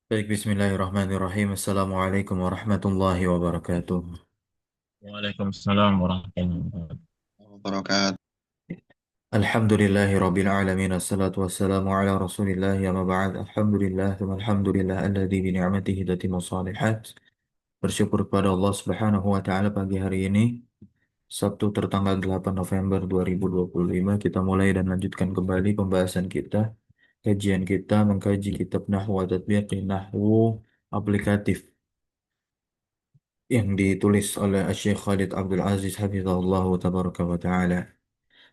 Baik, bismillahirrahmanirrahim. Assalamualaikum warahmatullahi wabarakatuh. Waalaikumsalam warahmatullahi wabarakatuh. Wabarakatuh. Alhamdulillahi rabbil alamin. Assalatu wassalamu ala rasulillah ya maba'ad. Alhamdulillah, thumma alhamdulillah alladhi bi ni'matihi tatimmu shalihat. Bersyukur kepada Allah subhanahu wa ta'ala pagi hari ini, Sabtu tertanggal 8 November 2025. Kita mulai dan lanjutkan kembali pembahasan kita, kajian kita, mengkaji kitab Nahwu wa Tatbiq Nahwu aplikatif yang ditulis oleh Syekh Khalid Abdul Aziz Hafizahullah Tabaraka wa Ta'ala.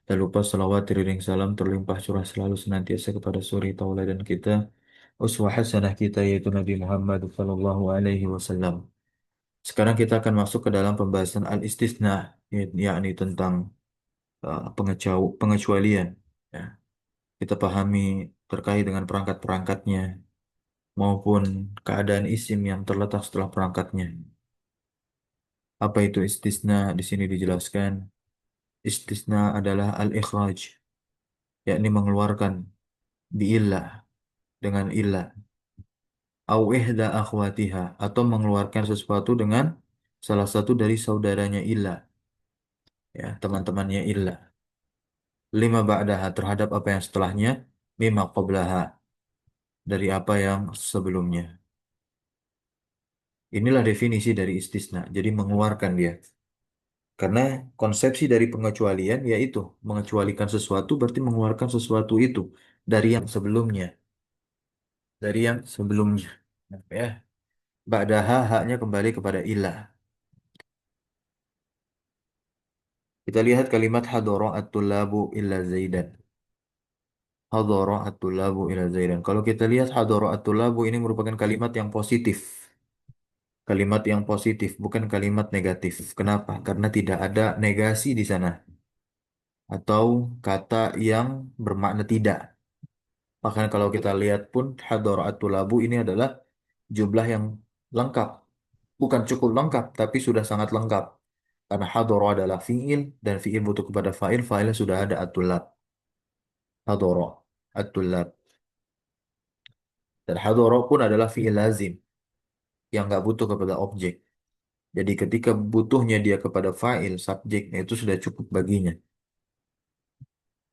Tak lupa salawat iring salam terlimpah curah selalu senantiasa kepada suri tauladan kita, uswah hasanah kita yaitu Nabi Muhammad sallallahu alaihi wasallam. Sekarang kita akan masuk ke dalam pembahasan al-istisna, yakni tentang pengecualian. Ya. Kita pahami terkait dengan perangkat-perangkatnya maupun keadaan isim yang terletak setelah perangkatnya. Apa itu istisna? Di sini dijelaskan. Istisna adalah al-ikhraj, yakni mengeluarkan biillah dengan illah, au ihda akhwatiha atau mengeluarkan sesuatu dengan salah satu dari saudaranya illah, ya, teman-temannya illah. Lima ba'daha terhadap apa yang setelahnya, mimma qablaha dari apa yang sebelumnya. Inilah definisi dari istisna. Jadi mengeluarkan dia. Karena konsepsi dari pengecualian yaitu mengecualikan sesuatu berarti mengeluarkan sesuatu itu dari yang sebelumnya, dari yang sebelumnya. Ya. Ba'daha haknya kembali kepada ilah. Kita lihat kalimat hadara at-tullabu illa zaidan. Hadara at-tullabu illa zaidan. Kalau kita lihat hadara at-tullabu ini merupakan kalimat yang positif. Kalimat yang positif, bukan kalimat negatif. Kenapa? Karena tidak ada negasi di sana. Atau kata yang bermakna tidak. Bahkan kalau kita lihat pun hadara at-tullabu ini adalah jumlah yang lengkap. Bukan cukup lengkap, tapi sudah sangat lengkap. Karena hadara adalah fi'il, dan fi'il butuh kepada fa'il, fa'ilnya sudah ada at-tullab. Hadara at-tullab. Dan hadara pun adalah fi'il lazim yang nggak butuh kepada objek. Jadi ketika butuhnya dia kepada fa'il, subjeknya itu sudah cukup baginya.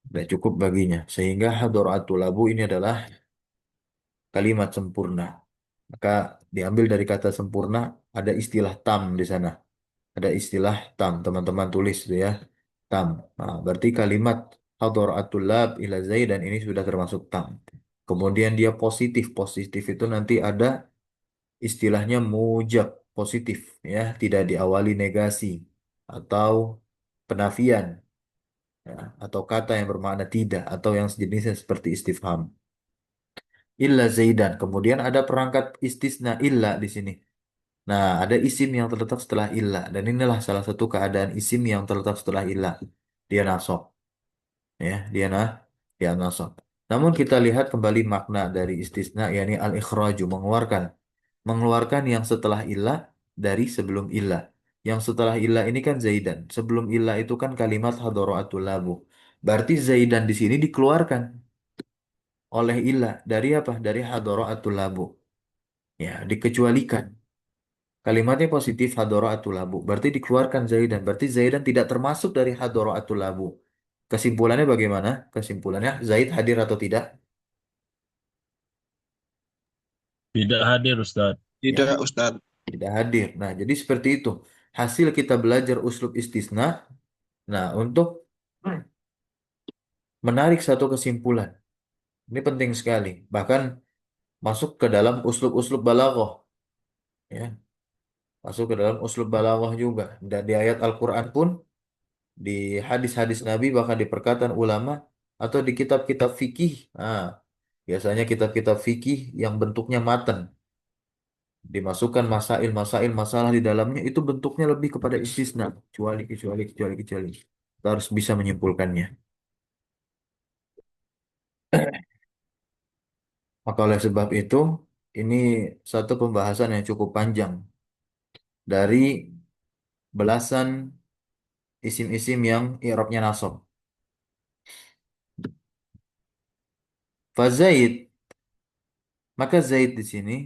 Sudah cukup baginya. Sehingga hadaratul labu ini adalah kalimat sempurna. Maka diambil dari kata sempurna, ada istilah tam di sana. Ada istilah tam, teman-teman tulis itu ya. Tam. Nah, berarti kalimat hadaratul lab ila zaidan ini sudah termasuk tam. Kemudian dia positif. Positif itu nanti ada istilahnya mujab, positif, ya, tidak diawali negasi atau penafian, ya, atau kata yang bermakna tidak atau yang sejenisnya seperti istifham. Illa zaidan. Kemudian ada perangkat istisna illa di sini. Nah, ada isim yang terletak setelah illa, dan inilah salah satu keadaan isim yang terletak setelah illa. Dia nasab, ya, dia nasab. Namun kita lihat kembali makna dari istisna, yakni al-ikhraju, mengeluarkan. Mengeluarkan yang setelah ilah dari sebelum ilah. Yang setelah ilah ini kan Zaidan. Sebelum ilah itu kan kalimat hadoraatul labu. Berarti Zaidan di sini dikeluarkan oleh ilah. Dari apa? Dari hadoraatul labu. Ya, dikecualikan. Kalimatnya positif hadoraatul labu. Berarti dikeluarkan Zaidan. Berarti Zaidan tidak termasuk dari hadoraatul labu. Kesimpulannya bagaimana? Kesimpulannya Zaid hadir atau tidak? Tidak hadir Ustaz. Ya, Tidak, Ustadz. tidak hadir. Nah, jadi seperti itu. Hasil kita belajar uslub istisna. Nah, untuk menarik satu kesimpulan. Ini penting sekali. Bahkan masuk ke dalam uslub-uslub balaghah, ya. Masuk ke dalam uslub balaghah juga. Dan di ayat Al-Qur'an pun, di hadis-hadis Nabi, bahkan di perkataan ulama atau di kitab-kitab fikih. Nah, biasanya kitab-kitab fikih yang bentuknya matan, dimasukkan masail-masail masalah di dalamnya itu bentuknya lebih kepada istisna, kecuali kecuali kecuali kecuali. Kita harus bisa menyimpulkannya. Maka oleh sebab itu, ini satu pembahasan yang cukup panjang dari belasan isim-isim yang i'rabnya nasab. Fazaid, maka Zaid di sini.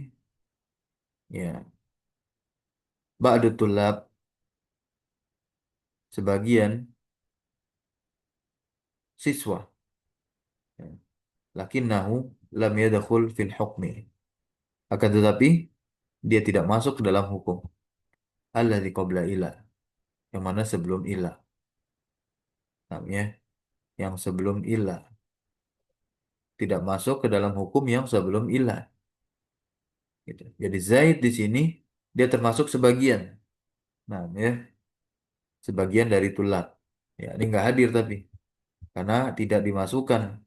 Ya, ba'du tulab, sebagian siswa. Ya. Lakinnahu lam yadkhul fil hukmi. Akan tetapi dia tidak masuk ke dalam hukum. Alladzi qabla ila, yang mana sebelum ila. Namanya yang sebelum ila. Tidak masuk ke dalam hukum yang sebelum ila. Gitu. Jadi Zaid di sini dia termasuk sebagian. Nah, ya, sebagian dari tulab. Ya, ini nggak hadir tapi karena tidak dimasukkan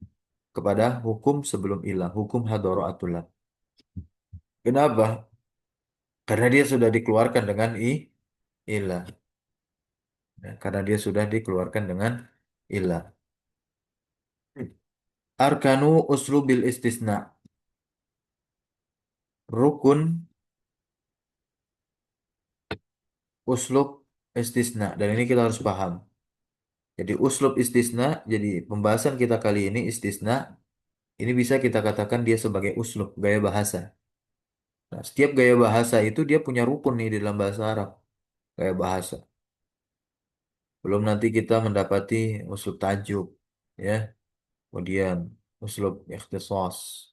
kepada hukum sebelum ilah, hukum hadoroat tulab. Kenapa? Karena dia sudah dikeluarkan dengan ilah. Ya, karena dia sudah dikeluarkan dengan ilah. Arkanu uslubil istisna. Rukun uslub istisna. Dan ini kita harus paham. Jadi uslub istisna, jadi pembahasan kita kali ini istisna, ini bisa kita katakan dia sebagai uslub, gaya bahasa. Nah, setiap gaya bahasa itu dia punya rukun nih di dalam bahasa Arab. Gaya bahasa. Belum nanti kita mendapati uslub tajuk, ya. Kemudian uslub ikhtisas,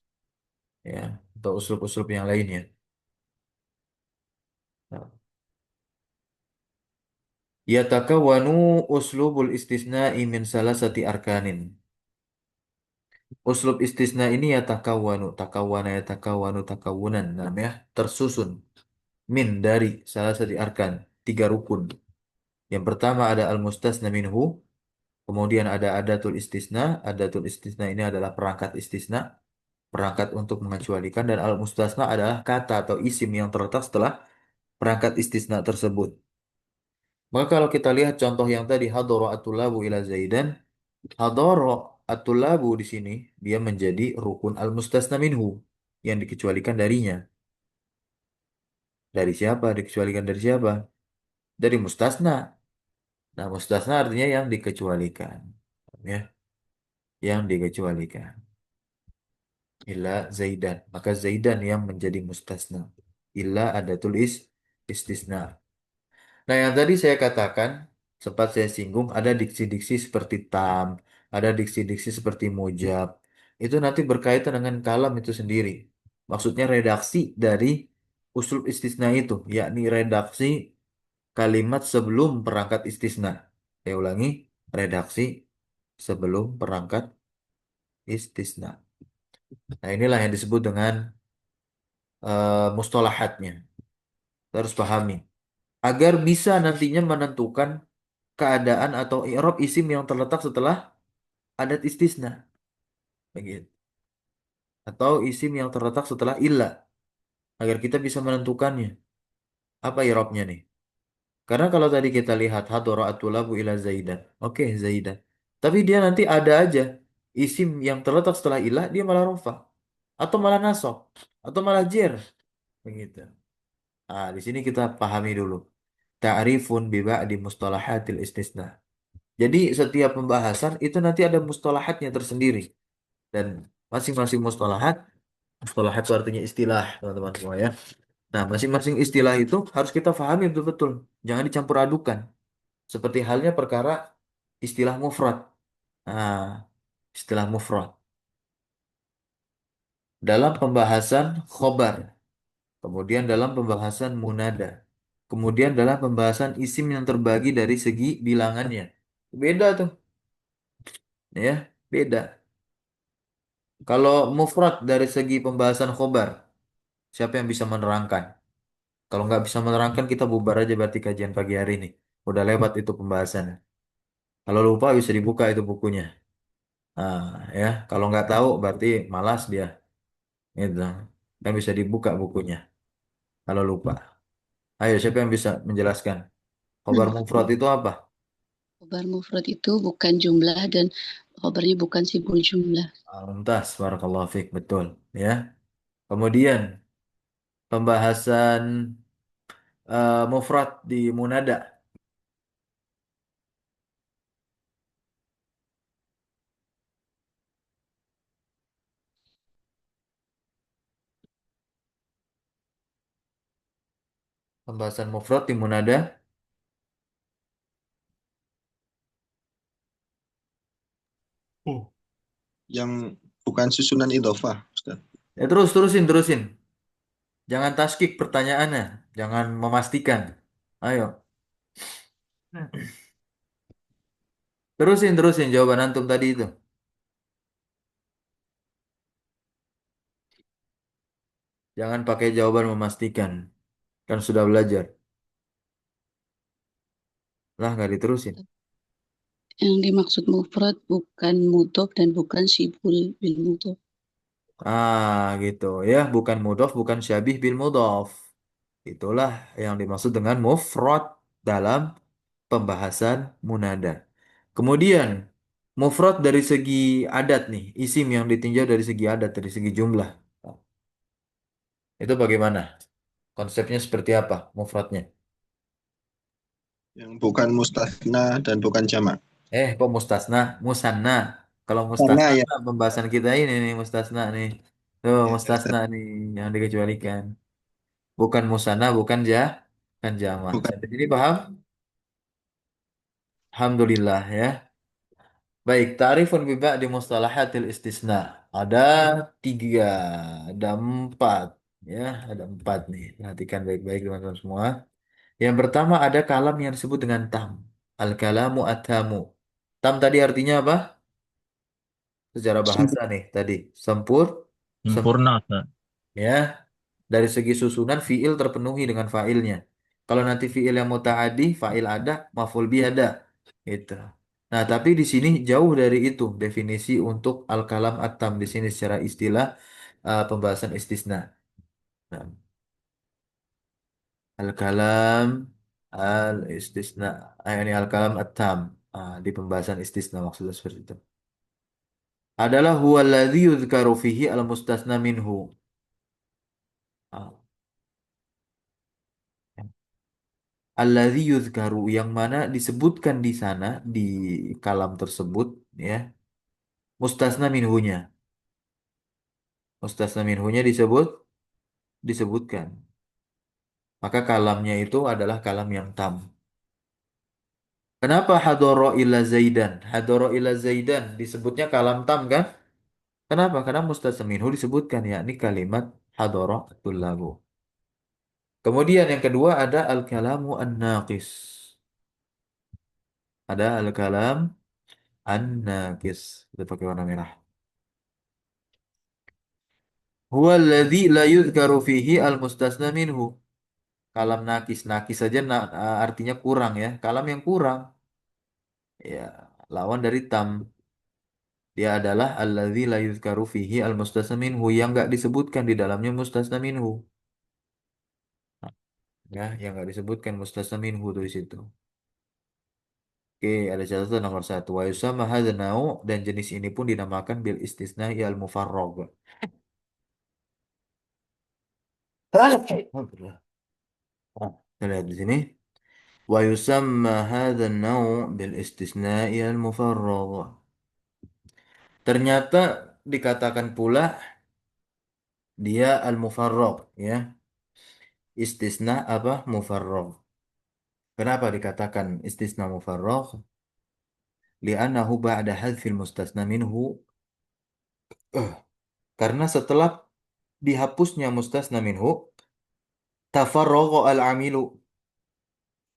ya. Atau uslub-uslub yang lainnya. Nah, yatakawwanu uslubul istisna'i min salasati arkanin. Uslub istisna ini yatakawwanu, takawunan. Namanya tersusun. Min dari salah satu arkan. Tiga rukun. Yang pertama ada al-mustasna minhu. Kemudian ada adatul istisna. Adatul istisna ini adalah perangkat istisna. Perangkat untuk mengecualikan. Dan al-mustasna adalah kata atau isim yang terletak setelah perangkat istisna tersebut. Maka kalau kita lihat contoh yang tadi. Hadoro atulabu ila zaidan. Hadoro atulabu di sini. Dia menjadi rukun al-mustasna minhu. Yang dikecualikan darinya. Dari siapa? Dikecualikan dari siapa? Dari mustasna. Nah, mustasna artinya yang dikecualikan. Ya, yang dikecualikan. Illa Zaidan. Maka Zaidan yang menjadi mustasna. Illa ada tulis istisna. Nah, yang tadi saya katakan, sempat saya singgung, ada diksi-diksi seperti tam, ada diksi-diksi seperti mujab. Itu nanti berkaitan dengan kalam itu sendiri. Maksudnya redaksi dari usul istisna itu, yakni redaksi kalimat sebelum perangkat istisna. Saya ulangi, redaksi sebelum perangkat istisna. Nah, inilah yang disebut dengan mustalahatnya. Kita harus pahami. Agar bisa nantinya menentukan keadaan atau i'rab isim yang terletak setelah adat istisna. Begitu. Atau isim yang terletak setelah illa. Agar kita bisa menentukannya. Apa i'rabnya nih? Karena kalau tadi kita lihat hadora'atul labu ila zaidan. Oke, zaidan. Tapi dia nanti ada aja isim yang terletak setelah ilah dia malah rofa atau malah nasab atau malah jer begitu. Nah, di sini kita pahami dulu. Ta'rifun bi ba'di mustalahatil istisna. Jadi setiap pembahasan itu nanti ada mustalahatnya tersendiri dan masing-masing mustalahat itu artinya istilah, teman-teman semua ya. Nah, masing-masing istilah itu harus kita pahami betul-betul. Jangan dicampur adukan. Seperti halnya perkara istilah mufrad. Nah, istilah mufrad. Dalam pembahasan khobar, kemudian dalam pembahasan munada, kemudian dalam pembahasan isim yang terbagi dari segi bilangannya. Beda tuh, ya, beda. Kalau mufrad dari segi pembahasan khobar, siapa yang bisa menerangkan? Kalau nggak bisa menerangkan, kita bubar aja berarti kajian pagi hari ini. Udah lewat itu pembahasannya. Kalau lupa bisa dibuka itu bukunya. Nah, ya, kalau nggak tahu berarti malas dia. Itu. Dan bisa dibuka bukunya. Kalau lupa. Ayo, siapa yang bisa menjelaskan? Khobar mufrad itu apa? Khobar mufrad itu bukan jumlah dan khobarnya bukan simbol jumlah. Mumtaz, barakallahu fiik, betul. Ya. Kemudian pembahasan mufrad di munada. Pembahasan mufrad di munada. Yang bukan susunan idhofah, Ustaz. Ya terus terusin. Jangan taskik pertanyaannya, jangan memastikan. Ayo, terusin jawaban antum tadi itu. Jangan pakai jawaban memastikan. Kan sudah belajar. Lah nggak diterusin. Yang dimaksud mufrad bukan mudhof dan bukan syibul bil mudhof. Gitu ya, bukan mudhof, bukan syabih bil mudhof. Itulah yang dimaksud dengan mufrad dalam pembahasan munada. Kemudian mufrad dari segi adat nih, isim yang ditinjau dari segi adat, dari segi jumlah. Itu bagaimana? Konsepnya seperti apa mufradnya? Yang bukan mustasna dan bukan jamak. Kok mustasna? Musanna. Kalau Karena mustasna ya, mah pembahasan kita ini nih mustasna nih. Tuh ya, mustasna Ustaz. nih yang dikecualikan. Bukan musanna, bukan kan jama. Bukan. Sampai sini paham? Alhamdulillah ya. Baik, ta'rifun bi ba'di mustalahatil istisna. Ada tiga, ada empat. Ya, ada empat nih. Perhatikan baik-baik teman-teman semua. Yang pertama ada kalam yang disebut dengan tam. Al-kalamu at-tamu. Tam tadi artinya apa? Secara bahasa nih tadi. Sempur, Sempurna, Ustaz. ya. Dari segi susunan fiil terpenuhi dengan fa'ilnya. Kalau nanti fiil yang muta'addi, fa'il ada, maf'ul bih ada. Itu. Nah, tapi di sini jauh dari itu definisi untuk al-kalam at-tam di sini secara istilah pembahasan istisna. Nah, al-kalam al-istisna, ini al-kalam at-tam di pembahasan istisna maksudnya seperti itu. Adalah huwallazi yuzkaru fihi al-mustasna minhu. Ah, Alladzi yuzkaru yang mana disebutkan di sana di kalam tersebut ya mustasna minhunya. Mustasna minhunya disebutkan. Maka kalamnya itu adalah kalam yang tam. Kenapa hadoro ila zaidan? Hadoro ila zaidan disebutnya kalam tam kan? Kenapa? Karena mustasna minhu disebutkan yakni kalimat hadoro tullabu. Kemudian yang kedua ada al-kalamu an-naqis. Ada al-kalam an-naqis. Kita pakai warna merah. Huwa alladzi la yuzkaru fihi al-mustasna minhu. Kalam nakis, nakis saja artinya kurang ya. Kalam yang kurang. Ya, lawan dari tam. Dia adalah alladzi la yuzkaru fihi al-mustasna minhu yang enggak disebutkan di dalamnya mustasna minhu. Ya, yang enggak disebutkan mustasna minhu tuh di situ. Oke, ada catatan nomor satu. Wa yusamma hadzal nau' dan jenis ini pun dinamakan bil istisna al mufarrag. Kita lihat di sini. ويسمى هذا النوع بالاستثناء المفرغ. Ternyata dikatakan pula dia al-mufarragh ya. Istisna apa? Mufarragh. Kenapa dikatakan istisna mufarragh? Li'annahu ba'da hadfil mustasna minhu. Eh, Karena setelah dihapusnya mustasna minhu, tafarragha al-amilu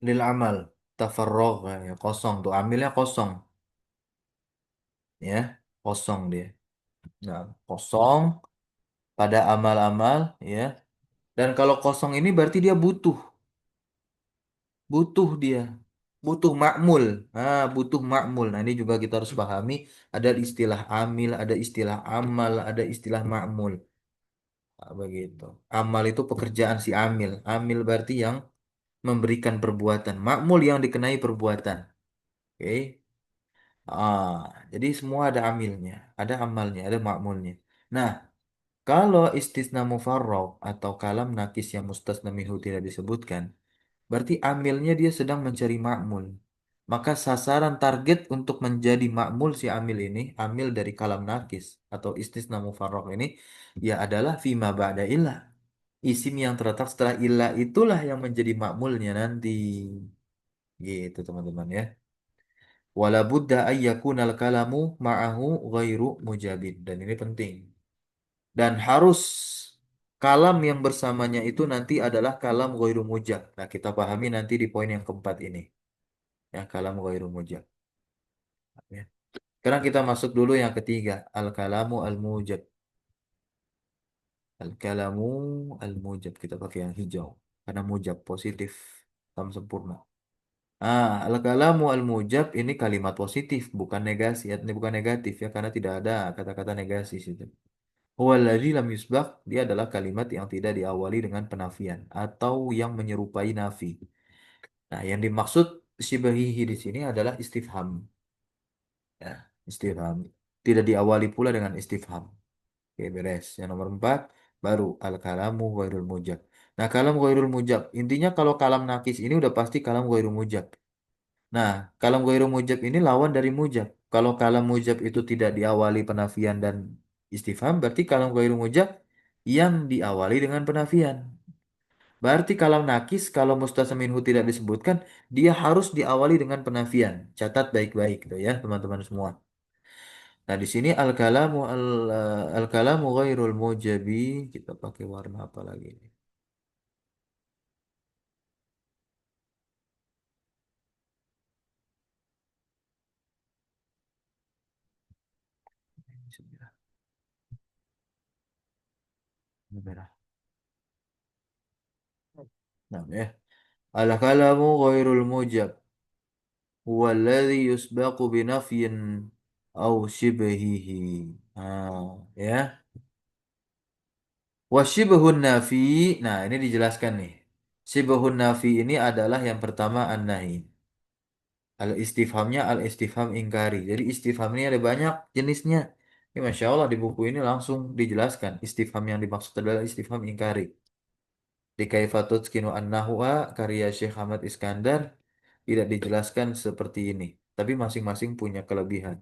lil amal. Tafarragha ya, kosong tuh amilnya kosong ya, kosong dia. Nah, kosong pada amal-amal ya. Dan kalau kosong ini berarti dia butuh dia, butuh makmul. Butuh makmul. Nah, ini juga kita harus pahami. Ada istilah amil, ada istilah amal, ada istilah makmul. Begitu. Amal itu pekerjaan si amil. Amil berarti yang memberikan perbuatan. Makmul yang dikenai perbuatan. Oke. Ah, jadi semua ada amilnya, ada amalnya, ada makmulnya. Nah, kalau istisna mufarragh atau kalam nakis yang mustasna minhu tidak disebutkan, berarti amilnya dia sedang mencari makmul. Maka sasaran target untuk menjadi makmul si amil ini, amil dari kalam nakis atau istisna mufarragh ini, ya adalah fima ba'da illah. Isim yang terletak setelah ilah itulah yang menjadi makmulnya nanti. Gitu teman-teman ya. Wala budda ayyakunal kalamu ma'ahu ghairu mujabin. Dan ini penting. Dan harus kalam yang bersamanya itu nanti adalah kalam ghairu mujab. Nah, kita pahami nanti di poin yang keempat ini. Ya, kalam ghairu mujab. Ya. Sekarang kita masuk dulu yang ketiga. Al-kalamu al-mujab. Al-kalamu al-mujab. Kita pakai yang hijau. Karena mujab positif. Tam sempurna. Al-kalamu al-mujab ini kalimat positif. Bukan negasi. Ini bukan negatif ya. Karena tidak ada kata-kata negasi situ. Huwallazi lam yusbaq, dia adalah kalimat yang tidak diawali dengan penafian atau yang menyerupai nafi. Nah, yang dimaksud syibahihi di sini adalah istifham. Ya, istifham. Tidak diawali pula dengan istifham. Oke, beres. Yang nomor empat, baru al-kalamu ghairul mujab. Nah, kalam ghairul mujab. Intinya kalau kalam nakis ini udah pasti kalam ghairul mujab. Nah, kalam ghairul mujab ini lawan dari mujab. Kalau kalam mujab itu tidak diawali penafian dan istifham, berarti kalam ghairul mujab yang diawali dengan penafian. Berarti kalam nakis, kalau mustasna minhu tidak disebutkan, dia harus diawali dengan penafian. Catat baik-baik tuh ya, teman-teman semua. Nah, di sini al-kalamu ghairul mujabi, kita pakai warna apa lagi ini? Merah. Merah. Nah, ya. Al-kalamu ghairul mujab. Huwa alladhi yusbaqu binafyin au shibhihi. Ya. Wasyibhun nafi. Nah, ini dijelaskan nih. Syibhun nafi ini adalah yang pertama an-nahi. Al-istifhamnya al-istifham ingkari. Jadi istifham ini ada banyak jenisnya. Ini Masya Allah di buku ini langsung dijelaskan. Istifham yang dimaksud adalah istifham ingkari. Di Kaifatut Kinu An-Nahwa karya Syekh Ahmad Iskandar tidak dijelaskan seperti ini. Tapi masing-masing punya kelebihan.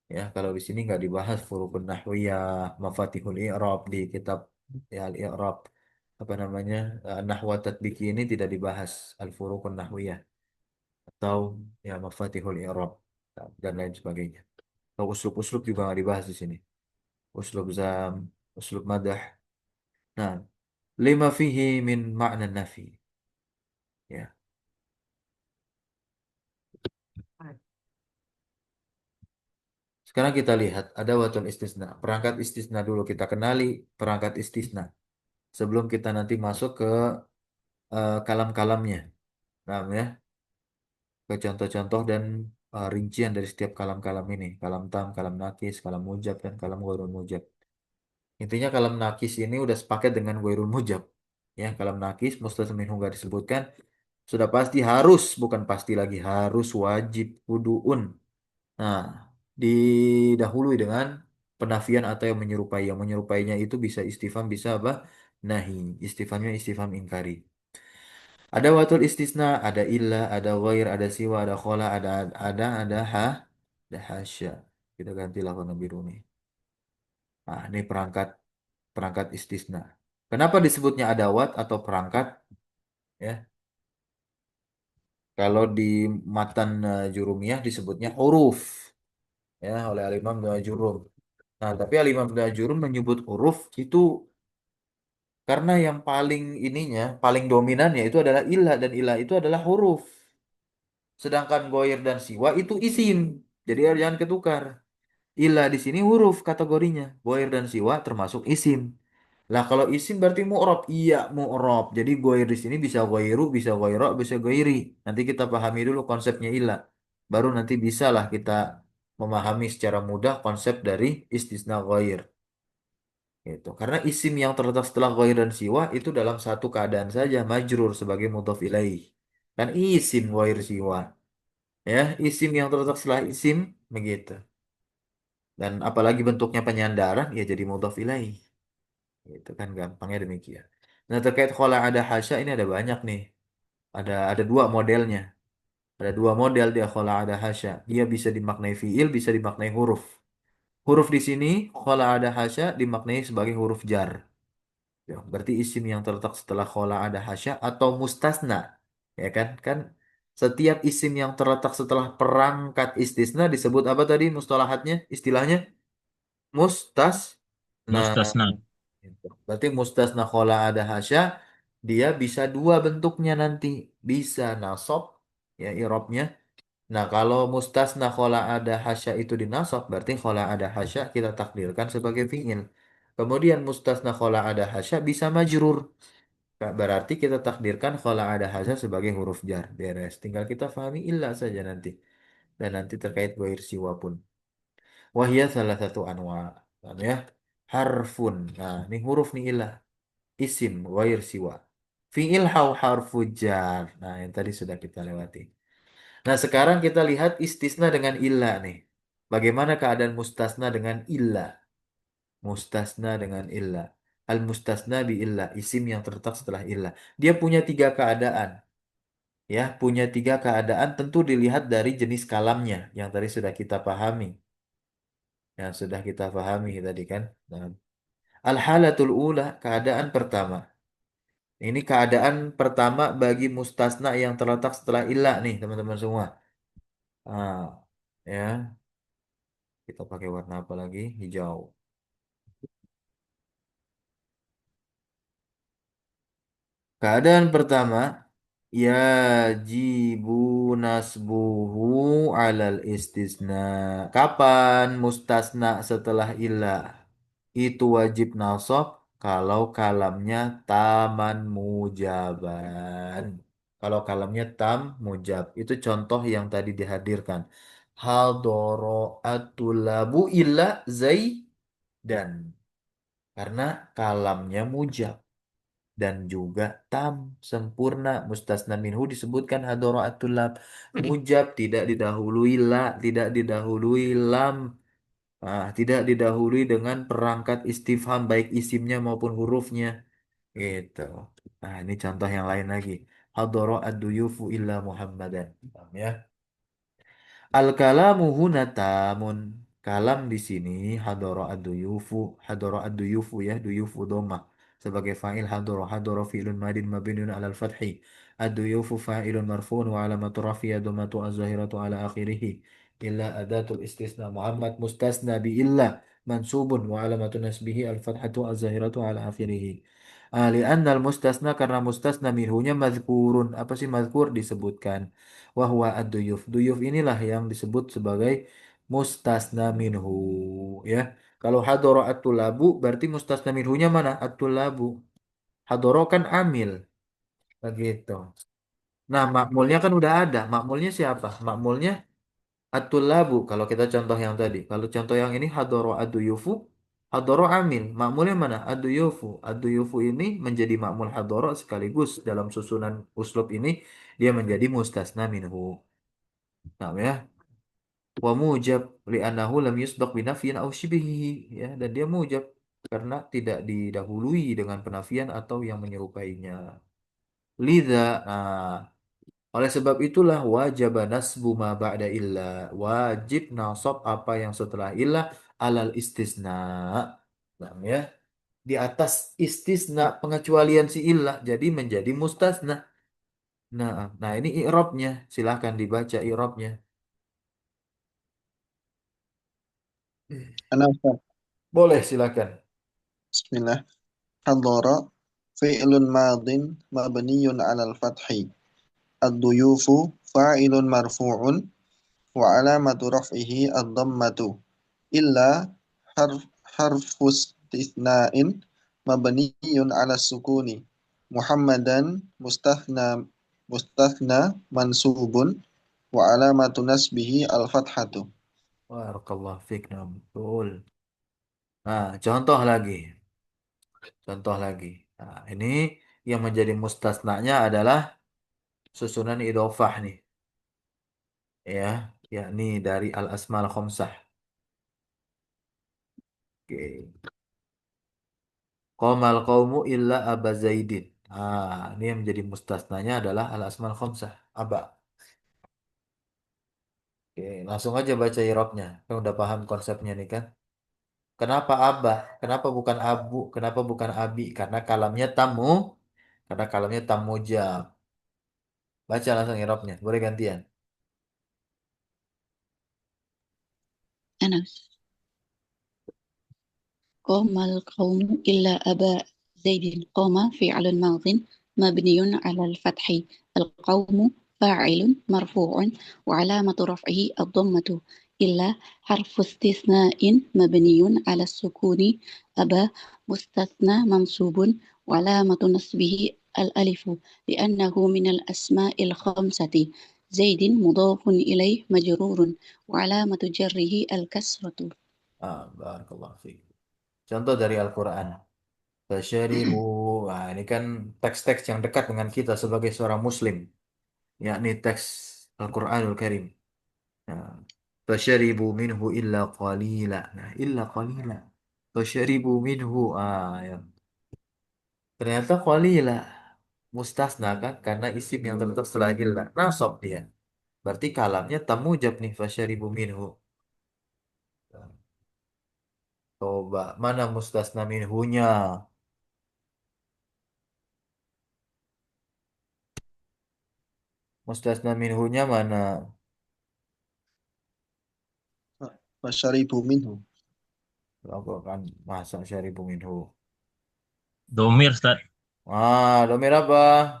Ya, kalau di sini nggak dibahas furukun nahwiyah, mafatihul i'rab di kitab ya al-i'rab apa namanya nahwa tatbiki ini tidak dibahas al-furukun nahwiyah atau ya mafatihul i'rab dan lain sebagainya. Atau uslub-uslub juga nggak dibahas di sini. Uslub zam, uslub madah. Nah, lima fihi min makna nafi. Ya. Sekarang kita lihat ada watun istisna. Perangkat istisna dulu kita kenali perangkat istisna. Sebelum kita nanti masuk ke kalam-kalamnya. Paham ya? Ke contoh-contoh dan rincian dari setiap kalam-kalam ini. Kalam tam, kalam nakis, kalam mujab, dan kalam ghairul mujab. Intinya kalam nakis ini udah sepaket dengan ghairul mujab. Ya, kalam nakis, mustasna minhu nggak disebutkan. Sudah pasti harus, bukan pasti lagi, harus wajib kuduun. Nah, didahului dengan penafian atau yang menyerupai. Yang menyerupainya itu bisa istifham, bisa apa? Nahi. Istifhamnya istifham ingkari. Ada watul istisna, ada illa, ada ghair, ada siwa, ada khola, ada hasya. Kita gantilah warna biru nih. Nah, ini perangkat perangkat istisna. Kenapa disebutnya adawat atau perangkat? Ya, kalau di matan jurumiyah disebutnya huruf ya oleh Al-Imam Jurum. Nah, tapi Al-Imam Jurum menyebut huruf itu karena yang paling ininya, paling dominannya itu adalah ilah dan ilah itu adalah huruf. Sedangkan goir dan siwa itu isim. Jadi jangan ketukar. Ilah di sini huruf kategorinya. Goir dan siwa termasuk isim. Lah kalau isim berarti mu'rob. Iya mu'rob. Jadi goir di sini bisa goiru, bisa goiro, bisa goiri. Nanti kita pahami dulu konsepnya ilah. Baru nanti bisalah kita memahami secara mudah konsep dari istisna goir. Gitu. Karena isim yang terletak setelah goir dan siwa itu dalam satu keadaan saja majrur sebagai mudhof ilaih. Kan isim goir siwa. Ya, isim yang terletak setelah isim begitu. Dan apalagi bentuknya penyandaran ya jadi mudhof ilaih. Itu kan gampangnya demikian. Nah, terkait khola ada hasya ini ada banyak nih. Ada dua modelnya. Ada dua model dia khola ada hasya. Dia bisa dimaknai fiil, bisa dimaknai huruf. Huruf di sini khola ada hasya dimaknai sebagai huruf jar. Ya, berarti isim yang terletak setelah khola ada hasya atau mustasna. Ya kan? Kan setiap isim yang terletak setelah perangkat istisna disebut apa tadi mustalahatnya, istilahnya? Mustasna. Mustasna. Gitu. Berarti mustasna khola ada hasya, dia bisa dua bentuknya nanti. Bisa nasab, ya irobnya. Nah, kalau mustasna khola ada hasya itu dinasab, berarti khola ada hasya kita takdirkan sebagai fi'il. Kemudian mustasna khola ada hasya bisa majrur. Berarti kita takdirkan khola ada hasya sebagai huruf jar. Beres. Tinggal kita pahami illa saja nanti. Dan nanti terkait wair siwa pun. Wahia salah satu anwa. Paham ya? Harfun. Nah, ini huruf nih ilah. Isim, wair siwa. Fi'il harfu jar. Nah, yang tadi sudah kita lewati. Nah, sekarang kita lihat istisna dengan illa nih. Bagaimana keadaan mustasna dengan illa? Mustasna dengan illa. Al mustasna bi illa. Isim yang terletak setelah illa. Dia punya tiga keadaan. Ya, punya tiga keadaan tentu dilihat dari jenis kalamnya. Yang tadi sudah kita pahami. Yang sudah kita pahami tadi kan. Nah, al-halatul ula, keadaan pertama. Ini keadaan pertama bagi mustasna yang terletak setelah ilah nih teman-teman semua. Ah, ya, kita pakai warna apa lagi? Hijau. Keadaan pertama, yajibu nasbuhu alal istisna. Kapan mustasna setelah ilah? Itu wajib nasab kalau kalamnya taman mujaban. Kalau kalamnya tam mujab. Itu contoh yang tadi dihadirkan. Hadoro atulabu illa dan karena kalamnya mujab dan juga tam sempurna mustasna minhu disebutkan hadoraatul lab mujab tidak didahului la tidak didahului lam tidak didahului dengan perangkat istifham baik isimnya maupun hurufnya gitu. Nah, ini contoh yang lain lagi. Hadara ad-duyufu illa Muhammadan. Paham ya? Al-kalamu huna tamun. Kalam di sini hadara ad-duyufu, hadara ad-duyufu ya, duyufu dhammah. Sebagai fa'il hadara fi'lun madin mabniun 'alal fathi. Ad-duyufu fa'ilun marfu'un wa 'alamatu rafi'a dhammatu az-zahiratu 'ala akhirih. Illa adatul istisna Muhammad mustasna bi illa mansubun wa 'alamatu nasbihi al-fathatu az-zahiratu 'ala akhirih. Li'anna al-mustasna karena mustasna minhunya mazkurun. Apa sih mazkur disebutkan? Wahwa ad-duyuf. Duyuf inilah yang disebut sebagai mustasna minhu ya. Kalau hadoro at-tulabu berarti mustasna minhunya mana? At-tulabu. Hadoro kan amil begitu. Nah, makmulnya kan udah ada. Makmulnya siapa? Makmulnya at-tulabu kalau kita contoh yang tadi. Kalau contoh yang ini hadoro ad-duyufu, hadoro amil. Makmulnya mana? Ad-duyufu. Ad-duyufu ini menjadi makmul hadoro sekaligus dalam susunan uslub ini dia menjadi mustasna minhu. Nah, ya. Wa mujab li'annahu lam yusbaq binafyin aw shibihi ya dan dia mujab karena tidak didahului dengan penafian atau yang menyerupainya. Lidza oleh sebab itulah wajib nasbu ma ba'da illa wajib nasab apa yang setelah illa alal istisna. Nah, ya di atas istisna pengecualian si illah jadi menjadi mustasna. Nah, nah ini i'rabnya silahkan dibaca i'rabnya. Ana Ustaz. Boleh silakan. Bismillah. Hadara fi'lun madin mabniyun 'alal fathi. Ad-duyufu fa'ilun marfu'un wa 'alamatu raf'ihi ad-dhammatu. Illa harf harfu istithna'in mabniyun 'ala sukuni. Muhammadan mustathna mansubun wa 'alamatu nasbihi al-fathatu. Barakallah fiik, nah, betul. Nah, contoh lagi. Contoh lagi. Nah, ini yang menjadi mustasnanya adalah susunan idhofah nih. Ya, yakni dari al-asmal khomsah. Oke. Qomal qaumu illa aba zaidin. Ini yang menjadi mustasnanya adalah al-asmal khomsah. Aba. Oke, langsung aja baca irobnya. Kan udah paham konsepnya nih kan? Kenapa abah? Kenapa bukan abu? Kenapa bukan abi? Karena kalamnya tamu. Karena kalamnya tamujab. Baca langsung irobnya. Boleh gantian. أنا قام القوم إلا أبا زيد قام فعل ماض مبني على الفتح القوم فاعل مرفوع وعلامة رفعه الضمة إلا حرف استثناء مبني على السكون أبا مستثنى منصوب وعلامة نصبه الألف لأنه من الأسماء الخمسة زيد مضاف إليه مجرور وعلامة جره الكسرة. Barakallahu fiik. Contoh dari Al-Quran. Tasyaribu. Nah, ini kan teks-teks yang dekat dengan kita sebagai seorang muslim. Yakni teks Al-Quranul Karim. Nah, tasyaribu minhu illa qalila. Nah, illa qalila. Tasyaribu minhu. Ya. Ternyata qalila. Mustasna kan? Karena isim yang terletak setelah illa. Nasab dia. Berarti kalamnya tamujab nih. Fasyaribu minhu. Coba. Mana mustasna minhunya? Mustasna minhunya mana? Fasyaribu minhu. Aku kan masa syaribu minhu. Domir Ustaz. Domir apa?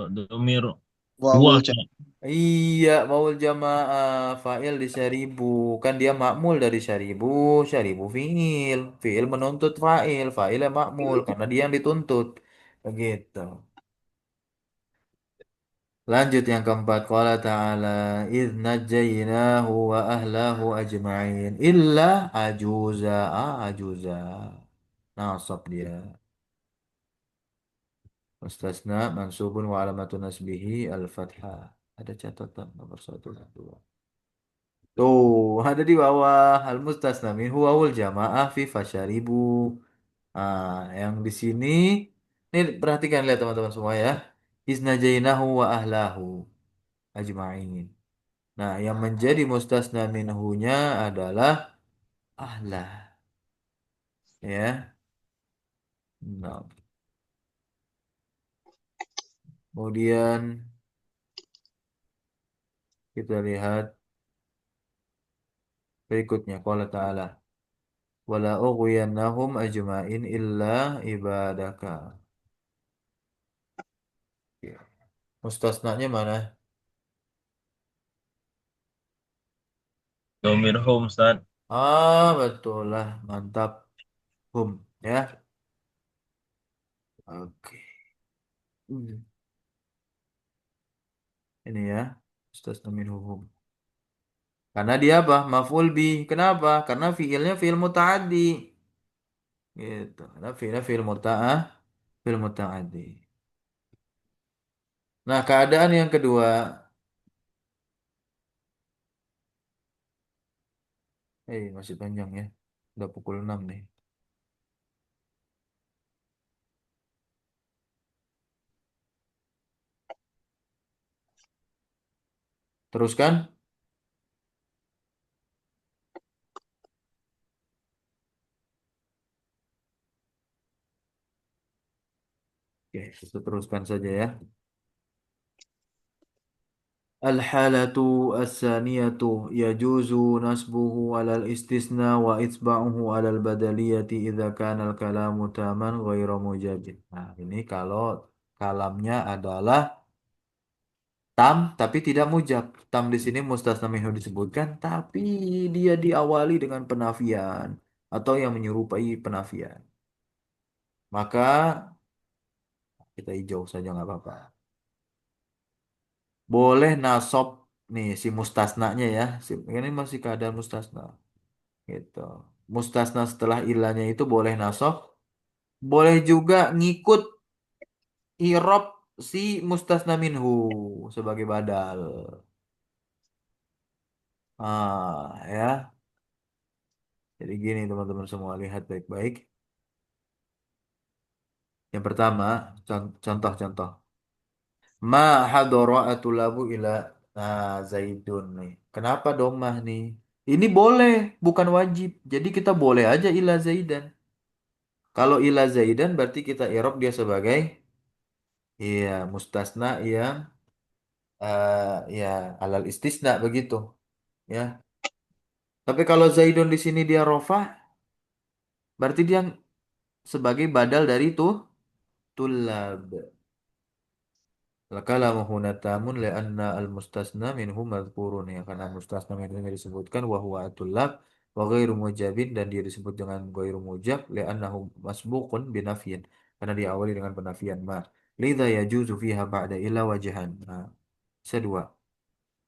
Domir huwa Wawul Ustaz. Iya, maul jamaah fa'il di syaribu. Kan dia makmul dari syaribu, syaribu fi'il. Fi'il menuntut fa'il, fa'ilnya makmul karena dia yang dituntut. Begitu. Lanjut yang keempat. Qala ta'ala idh najjaynahu wa ahlahu ajma'in illa ajuza. Ajuza. Nasab dia. Mustasna mansubun wa alamatun nasbihi al-fathah. Ada catatan nomor satu dan dua. Tuh, ada di bawah hal mustasna minhu wawul jamaah fi fasyaribu. Yang di sini ini perhatikan lihat teman-teman semua ya. Isnajainahu wa ahlahu ajma'in. Nah, yang menjadi mustasna minhunya adalah ahlah ya. Nah, kemudian kita lihat berikutnya qala ta'ala wala ughwiyannahum ajma'in illa ibadaka. Ya. Mustasnanya mana? Domir hum Ustaz. Betul lah, mantap. Hum, ya. Oke. Hmm, Ini ya, mustasna minhum. Karena dia apa? Maf'ul bi. Kenapa? Karena fiilnya fiil muta'addi. Gitu. Karena fiilnya fiil muta'addi. Nah, keadaan yang kedua, masih panjang ya. Udah pukul 6 nih. Teruskan. Oke, kita teruskan saja ya. Al-halatu as-saniyatu yajuzu nasbuhu alal istisna wa itba'uhu alal badaliyati idza kana al-kalamu taman ghairu mujabin. Nah, ini kalau kalamnya adalah tam tapi tidak mujab. Tam di sini mustasna minhu disebutkan tapi dia diawali dengan penafian atau yang menyerupai penafian. Maka kita hijau saja nggak apa-apa. Boleh nasab nih si mustasnanya ya. Ini masih keadaan mustasna. Gitu. Mustasna setelah ilahnya itu boleh nasab, boleh juga ngikut irob si mustasna minhu sebagai badal. Ya. Jadi gini teman-teman semua lihat baik-baik. Yang pertama, contoh-contoh. Ma hadara atulabu ila Nah, Zaidun nih. Kenapa domah nih? Ini boleh, bukan wajib. Jadi kita boleh aja ila Zaidan. Kalau ila Zaidan berarti kita i'rab dia sebagai iya mustasna yang ya alal istisna begitu, ya. Tapi kalau Zaidun di sini dia rofa, berarti dia sebagai badal dari itu tulab. Kalamu huna tamun li'anna al-mustasna minhu madhkurun, ya, karena mustasna minhu yang disebutkan wa huwa at-tullab wa ghairu mujabin, dan dia disebut dengan ghairu mujab li'annahu masbuqun binafyin, karena diawali dengan penafian ma. Lidha yajuzu fiha ba'da ila wajhan. Nah, bisa dua.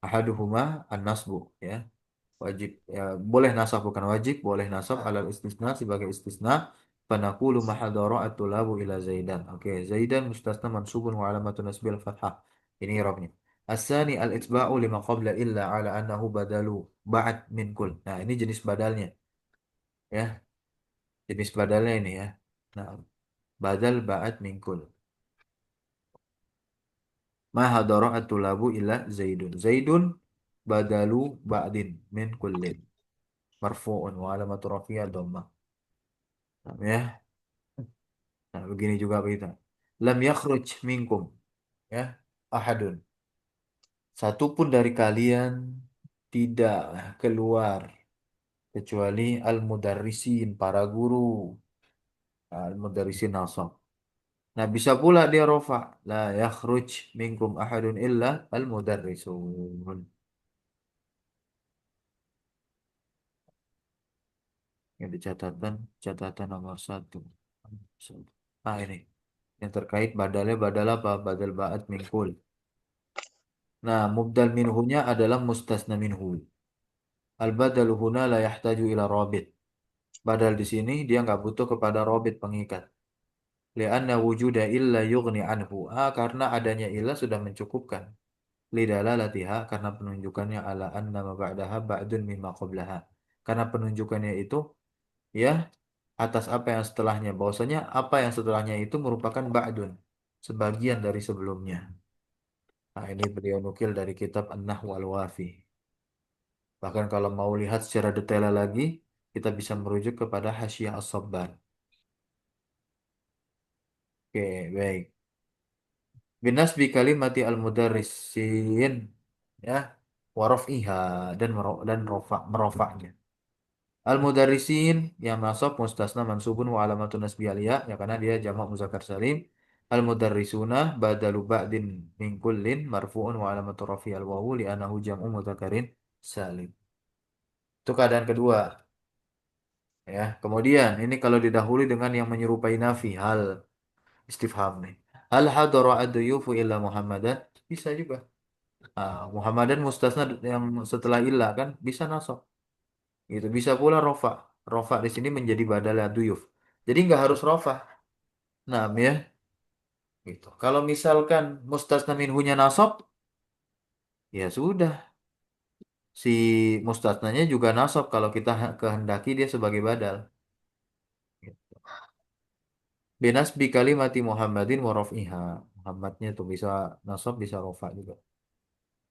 Ahaduhuma an-nasbu, ya. Wajib, ya, boleh nasab bukan wajib, boleh nasab alal istisna sebagai istisna. Fanaqulu mahadara at-tulabu ila Zaidan. Oke, Zaidan mustasna mansubun wa alamatun nasbil fathah. Ini irabnya. Asani al-itba'u lima qabla illa ala annahu badalu ba'd min kul. Nah, ini jenis badalnya, ya. Jenis badalnya ini, ya. Nah, badal ba'd min kul. Mahadara at-tulabu ila Zaidun. Zaidun badalu ba'din min kullin. Marfu'un wa alamatu rafi'ah dhammah. Nah, ya. Nah, begini juga kita. Lam yakhruj minkum, ya, ahadun. Satu pun dari kalian tidak keluar kecuali al-mudarrisin, para guru. Al-mudarrisin nasab. Nah, bisa pula dia rofa. La yakhruj minkum ahadun illa al-mudarrisun. Yang di catatan nomor satu. Ah, ini. Yang terkait badalnya badal apa? Badal ba'at mingkul. Nah, mubdal minhunya adalah mustasna minhu. Al-badalu huna la yahtaju ila rabit. Badal di sini dia nggak butuh kepada rabit pengikat. Lianna wujuda illa yughni anhu. Karena adanya illa sudah mencukupkan. Lidalalatiha, karena penunjukannya ala anna ma ba'daha ba'dun mimma qablaha. Karena penunjukannya itu, ya, atas apa yang setelahnya. Bahwasanya apa yang setelahnya itu merupakan ba'dun, sebagian dari sebelumnya. Nah, ini beliau nukil dari kitab An-Nahwu Al-Wafi. Bahkan kalau mau lihat secara detail lagi, kita bisa merujuk kepada Hasyiah As-Sabbar. Oke, baik. Binasbi kalimati al-mudarrisin, ya, warof'iha, dan merofaknya. Al-mudarrisin yang nasab mustasna mansubun wa alamatun nasbi aliyah, ya, karena dia jamak muzakkar salim. Al-mudarrisuna badalu ba'din min kullin marfu'un wa alamatu rafi al-wawu li'anahu jam'u mudzakkarin salim. Itu keadaan kedua, ya. Kemudian ini kalau didahului dengan yang menyerupai nafi, hal istifham nih. Hal hadara ad-duyufu illa Muhammadan, bisa juga. Muhammadan mustasna yang setelah illa kan bisa nasab. Gitu. Bisa pula rofa. Rofa di sini menjadi badal ad-duyuf. Jadi nggak harus rofa. Nah, ya. Gitu. Kalau misalkan mustasna minhunya nasab, ya sudah. Si mustasnanya juga nasab kalau kita kehendaki dia sebagai badal. Gitu. Binasbi kalimati Muhammadin wa raf'iha. Muhammadnya tuh bisa nasab, bisa rofa juga.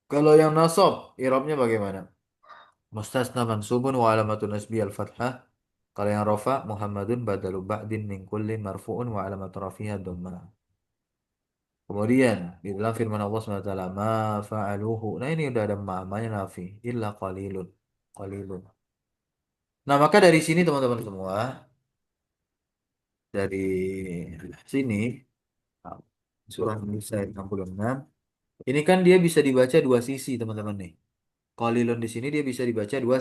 Kalau yang nasab, i'rabnya bagaimana? Mustasna mansubun wa alamatun nasbi al-fathah. Kalau yang rofa, Muhammadun badalu ba'din min kullin marfu'un wa alamatu rafiha dhammah. Kemudian di dalam firman Allah SWT, ma fa'aluhu. Nah, ini udah ada ma'amanya nafi. Illa qalilun. Qalilun. Nah, maka dari sini teman-teman semua, dari sini, nah, surah Nisa ayat 66, ini kan dia bisa dibaca dua sisi, teman-teman nih. Qalilun di sini dia bisa dibaca dua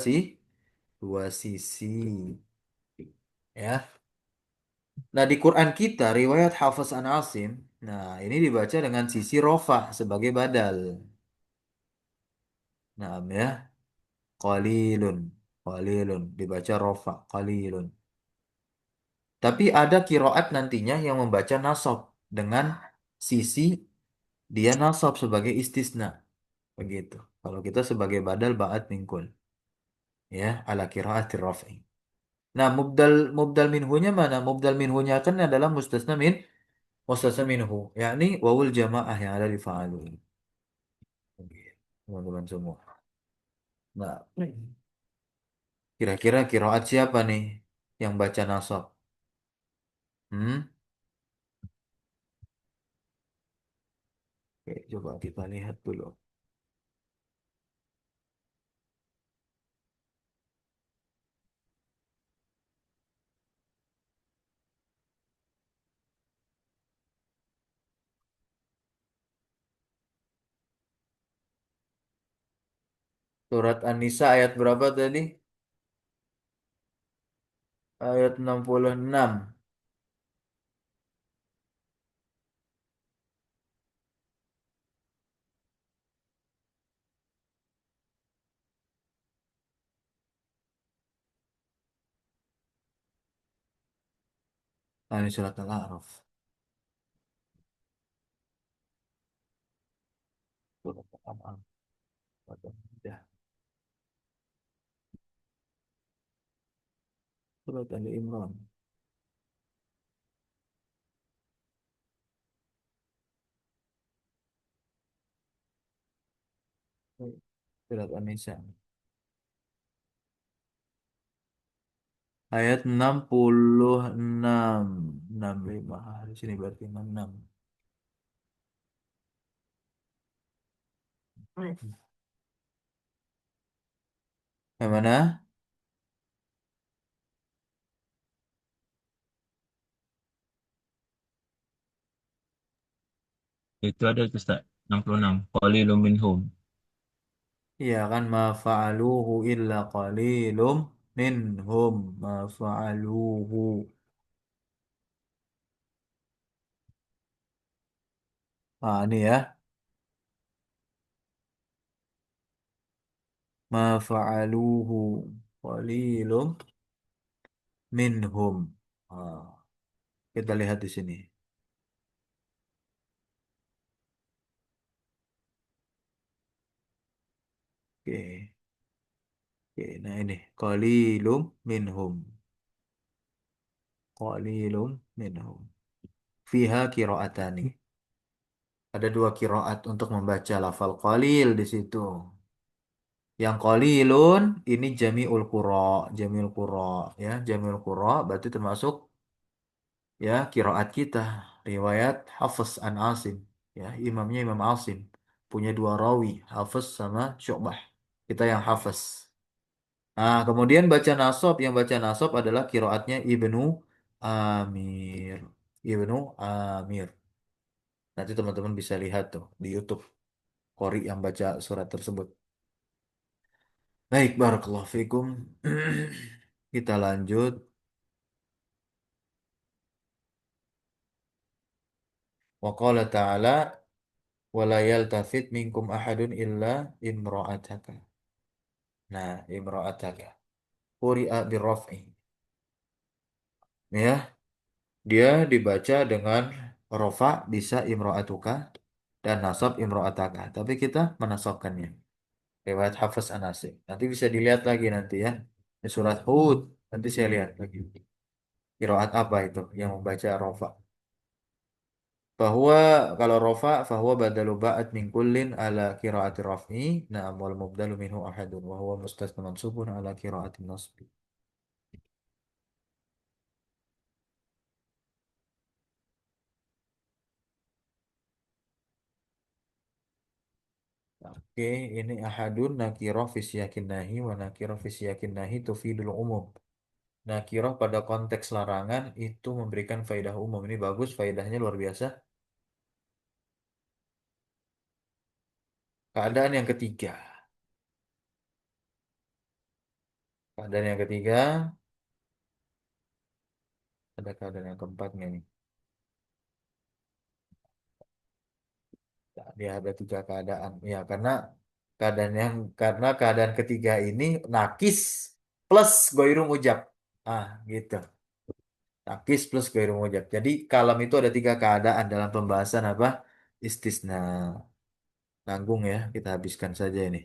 sisi. Ya. Nah, di Quran kita, riwayat Hafiz an Asim, nah, ini dibaca dengan sisi rofa sebagai badal. Nah, ya, qalilun, qalilun, dibaca rofa, qalilun. Tapi ada kiroat nantinya yang membaca nasab dengan sisi dia nasab sebagai istisna. Begitu. Kalau kita sebagai badal ba'at mingkul. Ya, ala kiraatir raf'i. Nah, mubdal minhunya mana? Mubdal minhunya kan adalah mustasna minhu, yakni wawul jamaah yang ada di fa'alu. teman-teman semua. Nah, kira-kira kiroat siapa nih yang baca nasab? Hmm? Oke, coba kita lihat dulu. Surat An-Nisa ayat berapa tadi? Ayat 66. Ah, ini surat Al-A'raf. Surat Al-A'raf. Surat Surat Ali Imran. Surat An-Nisa. Ayat 66. 65. Di sini berarti 66. Yang mana? Itu ada itu Ustaz. 66. Qalilum minhum. Iya kan ma fa'aluhu illa qalilum minhum ma fa'aluhu. Ah ini ya. Ma fa'aluhu qalilum minhum. Ah, kita lihat di sini. Oke. Oke, nah ini qalilum minhum. Qalilum minhum. Fiha qiraatani. Ada dua qiraat untuk membaca lafal qalil di situ. Yang qalilun ini jami'ul qura, jami'ul qura ya, jami'ul qura berarti termasuk ya qiraat kita, riwayat Hafiz an Asim ya, imamnya Imam Asim. Punya dua rawi, Hafiz sama Syu'bah. Kita yang Hafiz. Nah, kemudian baca nasab, yang baca nasab adalah qiraatnya Ibnu Amir. Ibnu Amir. Nanti teman-teman bisa lihat tuh di YouTube Qori yang baca surat tersebut. Baik, barakallahu fikum. Kita lanjut. Wa qala ta'ala wa la yaltafit minkum ahadun illa imra'ataka. Nah, imra'ataka. Quri'a birraf'i. Ya, dia dibaca dengan rofa bisa imra'atuka dan nasab imra'ataka. Tapi kita menasabkannya. Riwayat Hafiz An-Nasir. Nanti bisa dilihat lagi nanti ya. Di surat Hud. Nanti saya lihat lagi. Qiraat apa itu yang membaca rofa? Bahwa kalau rofa fahuwa badalu ba'at min kullin ala qiraati raf'i na'am wal mubdalu minhu ahadun wa huwa mustasna mansubun ala qiraati nasbi. Oke, ini ahadun nakirah fi siyakin nahi wa nakirah fi siyakin nahi tufidul umum. Nakirah pada konteks larangan itu memberikan faedah umum. Ini bagus, faedahnya luar biasa. Keadaan yang ketiga. Keadaan yang ketiga, ada keadaan yang keempatnya nih. Nah, dia ada tiga keadaan. Ya, karena keadaan ketiga ini nakis plus goirum ujab. Ah, gitu. Nakis plus goirum ujab. Jadi kalam itu ada tiga keadaan dalam pembahasan apa? Istisna. Tanggung ya, kita habiskan saja ini.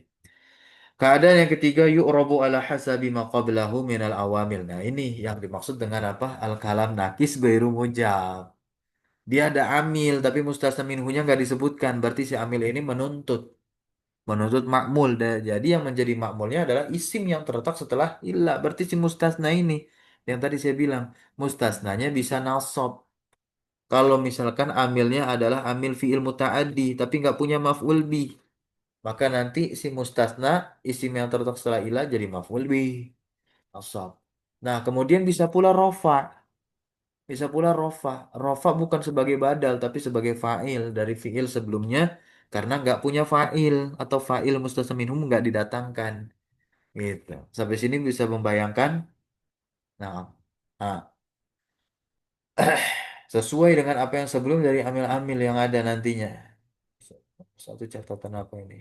Keadaan yang ketiga yu'rabu ala hasabi ma qablahu minal awamil. Nah, ini yang dimaksud dengan apa? Al-kalam nakis goirum ujab. Dia ada amil, tapi mustasna minhunya nggak disebutkan. Berarti si amil ini menuntut. Menuntut makmul. Jadi yang menjadi makmulnya adalah isim yang terletak setelah ilah. Berarti si mustasna ini. Yang tadi saya bilang. Mustasnanya bisa nasab. Kalau misalkan amilnya adalah amil fi'il muta'addi. Tapi nggak punya maf'ul bih. Maka nanti si mustasna isim yang terletak setelah ilah jadi maf'ul bih. Nasab. Nah kemudian bisa pula rofa. Bisa pula rofa. Rofa bukan sebagai badal tapi sebagai fa'il dari fi'il sebelumnya karena nggak punya fa'il atau fa'il mustasna minhum nggak didatangkan. Gitu. Sampai sini bisa membayangkan. Nah, nah, sesuai dengan apa yang sebelum dari amil-amil yang ada nantinya. Satu catatan apa ini?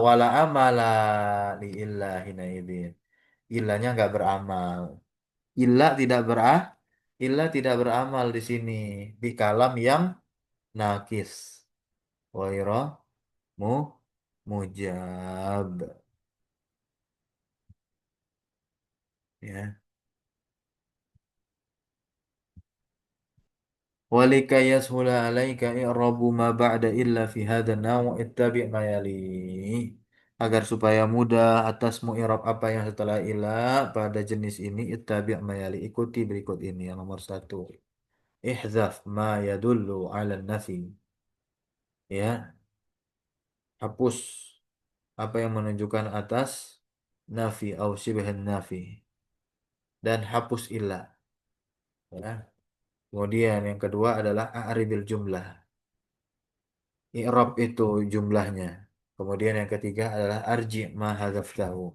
Wala amala li illahina idin. Ilahnya nggak beramal. Ilah tidak ilah tidak beramal di sini di kalam yang nakis. Wairo mu mujab, ya. Walika yashula alaika i'rabu ma ba'da illa fi hadha naw ittabi' ma yali. Agar supaya mudah atasmu i'rab apa yang setelah ila pada jenis ini ittabi' ma yali. Ikuti berikut ini yang nomor satu. Ihzaf ma yadullu ala nafi. Ya, hapus apa yang menunjukkan atas nafi au syibhan nafi dan hapus ilah. Ya. Kemudian yang kedua adalah a'ribil jumlah. I'rab itu jumlahnya. Kemudian yang ketiga adalah arji ma hadzaftahu.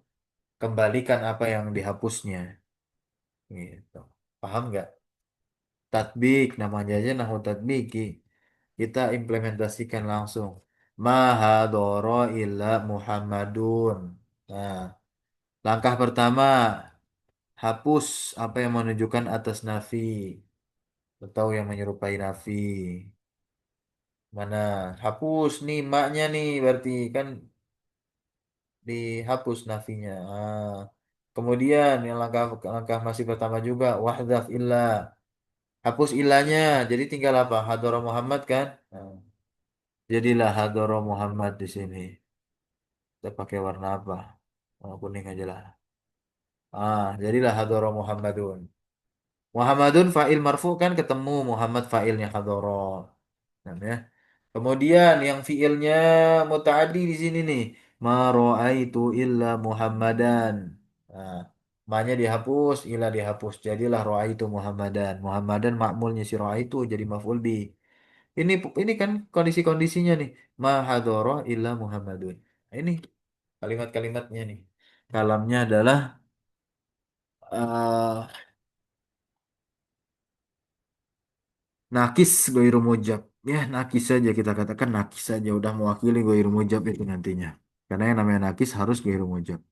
Kembalikan apa yang dihapusnya. Gitu. Paham nggak? Tatbik namanya aja nahu tatbiki. Kita implementasikan langsung. Ma hadoro illa Muhammadun. Nah, langkah pertama hapus apa yang menunjukkan atas nafi atau yang menyerupai nafi. Mana? Hapus nih maknya nih berarti kan dihapus nafinya. Kemudian yang langkah langkah masih pertama juga wahdaf illah. Hapus ilahnya. Jadi tinggal apa? Hadoro Muhammad kan? Jadilah Hadoro Muhammad di sini. Kita pakai warna apa? Warna kuning aja lah. Jadilah Hadoro Muhammadun. Muhammadun fa'il marfu kan ketemu Muhammad fa'ilnya Hadoro. Nah, ya. Kemudian yang fiilnya mutaaddi di sini nih. Ma ra'aitu illa Muhammadan. Nah, ma-nya dihapus, illa dihapus. Jadilah ra'aitu Muhammadan. Muhammadan makmulnya si ra'aitu jadi maf'ul bi. Ini kan kondisi-kondisinya nih. Ma hadara illa Muhammadun. Nah, ini kalimat-kalimatnya nih. Kalamnya adalah eh nakis goiru mujab. Ya, nakis saja kita katakan nakis saja udah mewakili goiru mujab itu nantinya. Karena yang namanya nakis harus goiru mujab.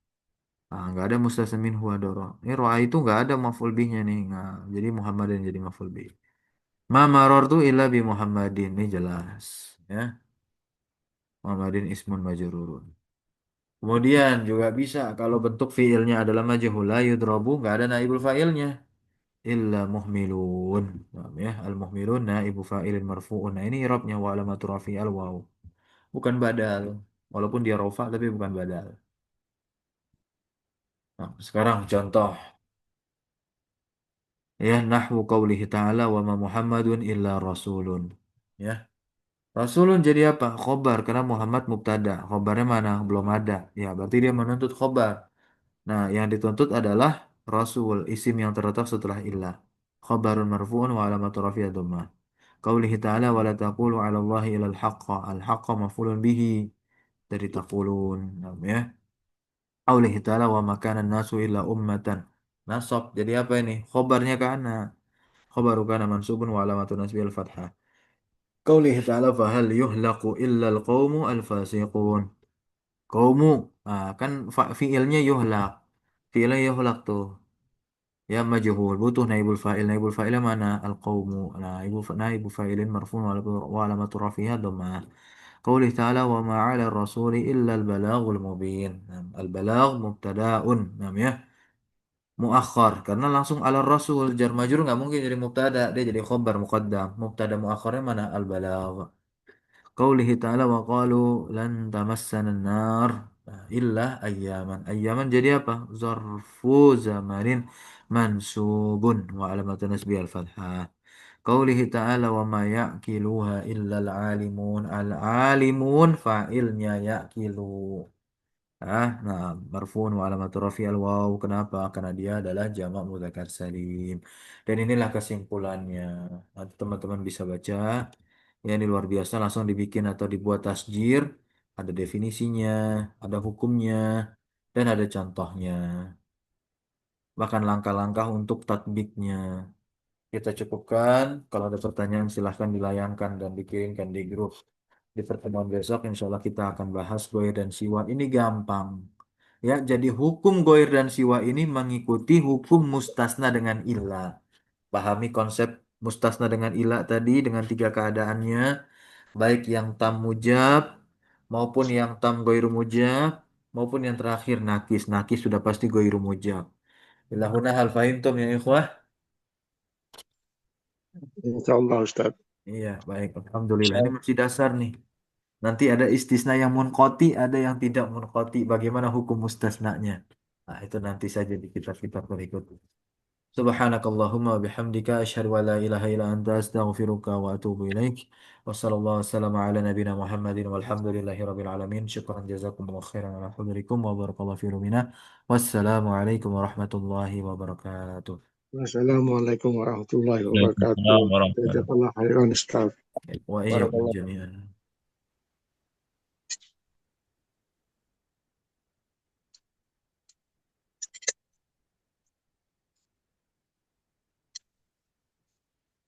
Nggak ada mustasamin huwa doro. Ini roa itu nggak ada maf'ul bihnya nih. Nggak. Jadi Muhammadin jadi maf'ul bih. Ma marartu illa bi Muhammadin. Ini jelas. Ya. Muhammadin ismun majrurun. Kemudian juga bisa kalau bentuk fiilnya adalah majhul la yudrabu nggak ada naibul fa'ilnya illa muhmilun. Paham ya? Al muhmilun naibu fa'ilin marfu'un. Nah, ini i'rabnya wa alamatu rafi al waw. Bukan badal. Walaupun dia rofa tapi bukan badal. Nah, sekarang contoh ya nahwu qaulihi ta'ala wa ma Muhammadun illa rasulun. Ya. Rasulun jadi apa? Khobar karena Muhammad mubtada. Khobarnya mana? Belum ada. Ya, berarti dia menuntut khobar. Nah, yang dituntut adalah Rasul, isim yang terletak setelah illah. Khabarun marfu'un wa alamatu rafi'ah dhammah. Qaulihi ta'ala wa la taqulu 'ala Allahi illa al-haqqa. Al-haqqa maf'ulun bihi dari taqulun. Nah, ya. Qaulihi ta'ala wa ma kana nasu illa ummatan. Nasab. Jadi apa ini? Khabarnya kana. Khabaru kana mansubun wa alamatu nasbi al-fathah. Qaulihi ta'ala fa hal yuhlaqu illa al-qaumu al-fasiqun. Qaumu. Kan fiilnya yuhlaq. Fiilnya yuhlaq tuh. Ya majhul butuh naibul fa'il fa'ilnya mana al-qaumu naibu fa'ilin marfu' wa alamatu rafiha dhammah qaulih ta'ala wa ma 'ala rasuli illa al-balaghul mubin. Al-balagh mubtada'un ya muakhar karena langsung ala rasul jar majrur nggak mungkin jadi mubtada dia jadi khabar muqaddam mubtada muakharnya mana al-balagh Qaulihi ta'ala wa qalu lan tamassana an-nar illa ayyaman. Ayyaman jadi apa? Zarfu zamanin mansubun wa alamatu nasbi al-fathah. Qaulihi ta'ala wa ma ya'kiluha illa al-alimun. Al-alimun fa'ilnya ya'kilu. Nah, marfu'un wa alamatu rafi al-waw. Kenapa? Karena dia adalah jamak mudzakkar salim. Dan inilah kesimpulannya. Nanti teman-teman bisa baca. Ya, ini luar biasa. Langsung dibikin atau dibuat tasjir. Ada definisinya, ada hukumnya, dan ada contohnya. Bahkan langkah-langkah untuk tatbiknya. Kita cukupkan. Kalau ada pertanyaan silahkan dilayangkan dan dikirimkan di grup. Di pertemuan besok, insya Allah kita akan bahas goir dan siwa. Ini gampang. Ya, jadi hukum goir dan siwa ini mengikuti hukum mustasna dengan ilah. Pahami konsep mustasna dengan ilah tadi dengan tiga keadaannya, baik yang tam mujab maupun yang tam goiru mujab maupun yang terakhir nakis. Nakis sudah pasti goiru mujab. Ilahuna hal fahimtum ya ikhwah. Insyaallah Ustaz. Iya, baik. Alhamdulillah. Ini masih dasar nih. Nanti ada istisna yang munqati, ada yang tidak munqati. Bagaimana hukum mustasnanya? Nah, itu nanti saja di kitab-kitab berikut. Subhanakallahumma wa bihamdika asyhadu an la ilaha illa anta astaghfiruka wa atubu ilaik. Wassallallahu wassalamu ala nabina Muhammadin walhamdulillahi rabbil alamin. Syukran jazakumullahu khairan ala hudurikum wa barakallahu fi rumina. Wassalamu alaikum warahmatullahi wabarakatuh. Wassalamualaikum warahmatullahi wabarakatuh. Waalaikumsalam warahmatullahi wabarakatuh. Jazakallah khairan Ustaz. Wa iyyakum Barakallah. jami'an.